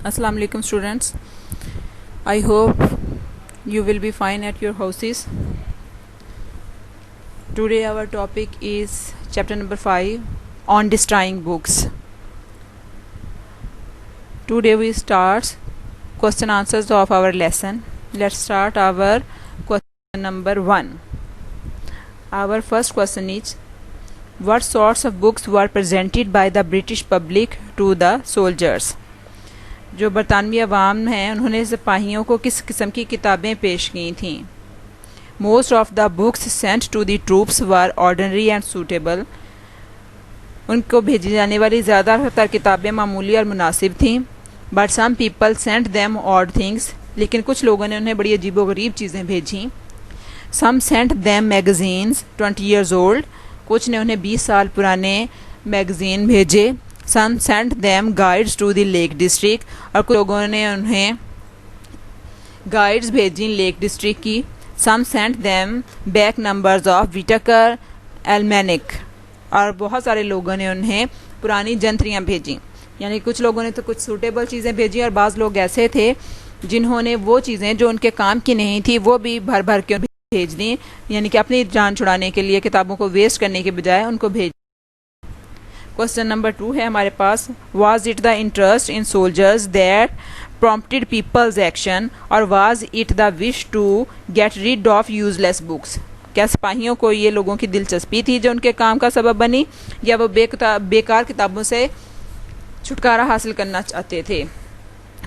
Assalamu alaikum students. I hope you will be fine at your houses. Today our topic is chapter number 5 on destroying books. Today we start question answers of our lesson. Let's start our question number 1. Our first question is, what sorts of books were presented by the British public to the soldiers? जो बरतानवी अवाम हैं उन्होंने सिपाहियों को किस किस्म की किताबें पेश की थीं? Most of the books sent to the troops were ordinary and suitable. उनको भेजी जाने वाली ज़्यादातर किताबें मामूली और मुनासिब थीं. But some people sent them odd things. लेकिन कुछ लोगों ने उन्हें बड़ी अजीबो गरीब चीज़ें भेजीं. Some sent them magazines 20 years old. कुछ ने उन्हें 20 साल पुराने मैगज़ीन भेजे. Some sent them guides to the Lake District. और कुछ लोगों ने उन्हें गाइड्स भेजी लेक डिस्ट्रिक्ट की. Some sent them back numbers of Whitaker Almanac. और बहुत सारे लोगों ने उन्हें पुरानी जंत्रियाँ भेजी. यानी कुछ लोगों ने तो कुछ सूटेबल चीज़ें भेजी और बाज़ लोग ऐसे थे जिन्होंने वो चीज़ें जो उनके काम की नहीं थी वो भी भर भर के भेज दी. यानी कि अपनी जान छुड़ाने के लिए किताबों को वेस्ट करने के बजाय उनको भेज. क्वेश्चन नंबर 2 है हमारे पास, was it the interest in soldiers that prompted people's action और was it the wish to get rid of useless books? क्या सिपाहियों को ये लोगों की दिलचस्पी थी जो उनके काम का सबब बनी, या वो बेकार किताबों से छुटकारा हासिल करना चाहते थे?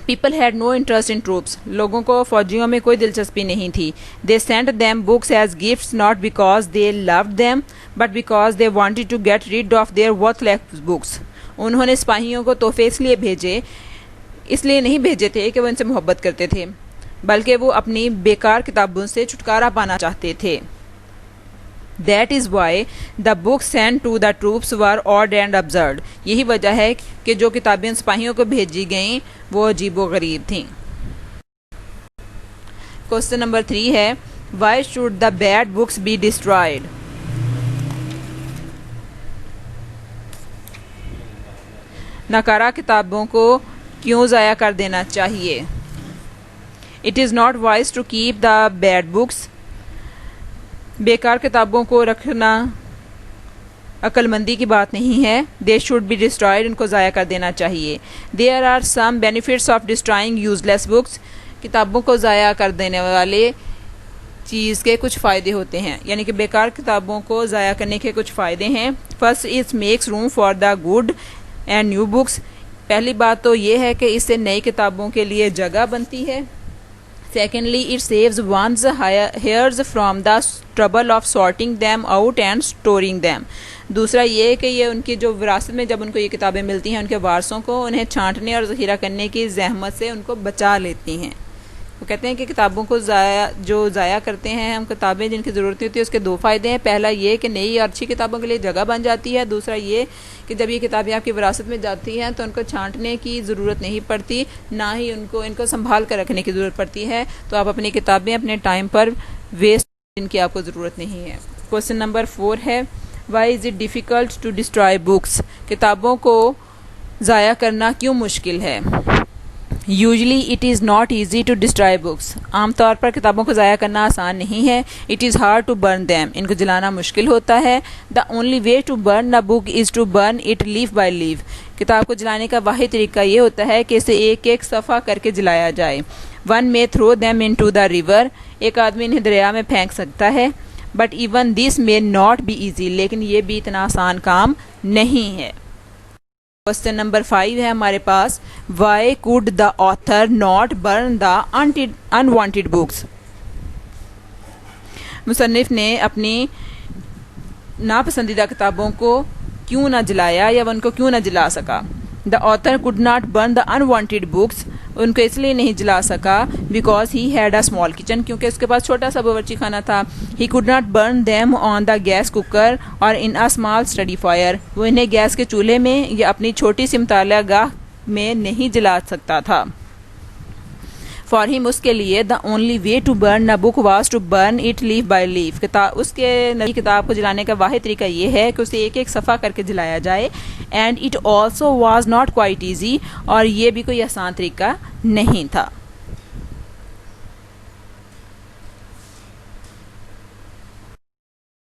People had no interest in troops. लोगों को फौजियों में कोई दिलचस्पी नहीं थी. They sent them books as gifts not because they loved them but because they wanted to get rid of their worthless books. उन्होंने सिपाहियों को तोहफे इसलिए नहीं भेजे थे कि वो इनसे मोहब्बत करते थे, बल्कि वो अपनी बेकार किताबों से छुटकारा पाना चाहते थे. That is why the books sent to the troops were odd and absurd. यही वजह है कि जो किताबें सिपाहियों को भेजी गईं वो अजीबो गरीब थीं. क्वेश्चन नंबर 3 है, Why should the bad books be destroyed? नकारा किताबों को क्यों ज़ाया कर देना चाहिए? It is not wise to keep the bad books. बेकार किताबों को रखना अक्लमंदी की बात नहीं है. They should be destroyed. उनको ज़ाया कर देना चाहिए. There are some benefits of destroying useless books. किताबों को ज़ाया कर देने वाले चीज़ के कुछ फ़ायदे होते हैं, यानी कि बेकार किताबों को ज़ाया करने के कुछ फ़ायदे हैं. First, it makes room for the good and new books. पहली बात तो ये है कि इससे नई किताबों के लिए जगह बनती है. Secondly, it saves one's heirs from the trouble of sorting them out and storing them. दूसरा ये है कि ये उनकी जो विरासत में जब उनको ये किताबें मिलती हैं उनके वारसों को उन्हें छांटने और ज़ख़ीरा करने की जहमत से उनको बचा लेती हैं. वो कहते हैं कि किताबों को ज़ाया करते हैं हम किताबें जिनकी ज़रूरत नहीं होती है, उसके 2 फ़ायदे हैं. पहला ये कि नई और अच्छी किताबों के लिए जगह बन जाती है. दूसरा ये कि जब ये किताबें आपकी विरासत में जाती हैं तो उनको छांटने की ज़रूरत नहीं पड़ती, ना ही इनको संभाल कर रखने की ज़रूरत पड़ती है. तो आप अपनी किताबें अपने टाइम पर वेस्ट इनकी आपको ज़रूरत नहीं है. क्वेश्चन नंबर 4 है, why is it difficult to destroy books? किताबों को ज़ाया करना क्यों मुश्किल है? Usually it is not easy to destroy books. आमतौर पर किताबों को ज़ाया करना आसान नहीं है. It is hard to burn them. इनको जलाना मुश्किल होता है. The only way to burn a book is to burn it leaf by leaf. किताब को जलाने का वाहिद तरीका ये होता है कि इसे एक एक सफ़ा करके जलाया जाए. One may throw them into the river. एक आदमी इन्हें दरिया में फेंक सकता है. But even this may not be easy. लेकिन ये भी इतना आसान काम नहीं है. क्वेश्चन नंबर 5 है हमारे पास, why could the author not burn the unwanted books? मुसन्निफ ने अपनी नापसंदीदा किताबों को क्यों ना जलाया या उनको क्यों ना जला सका? The author could not burn the unwanted books. उनको इसलिए नहीं जला सका because he had a small kitchen. क्योंकि उसके पास छोटा सा बावर्ची खाना था. He could not burn them on the gas cooker और इन अ स्मॉल स्टडी फायर. वो इन्हें गैस के चूल्हे में या अपनी छोटी सी मुताला गाह में नहीं जला सकता था. फॉर हिम उसके लिए the only way to burn a book was to burn it leaf by leaf, उसके नबी किताब को जलाने का वाहिद तरीका ये है कि उसे एक एक सफ़ा करके जलाया जाए। And it also was not quite easy, और ये भी कोई आसान तरीका नहीं था।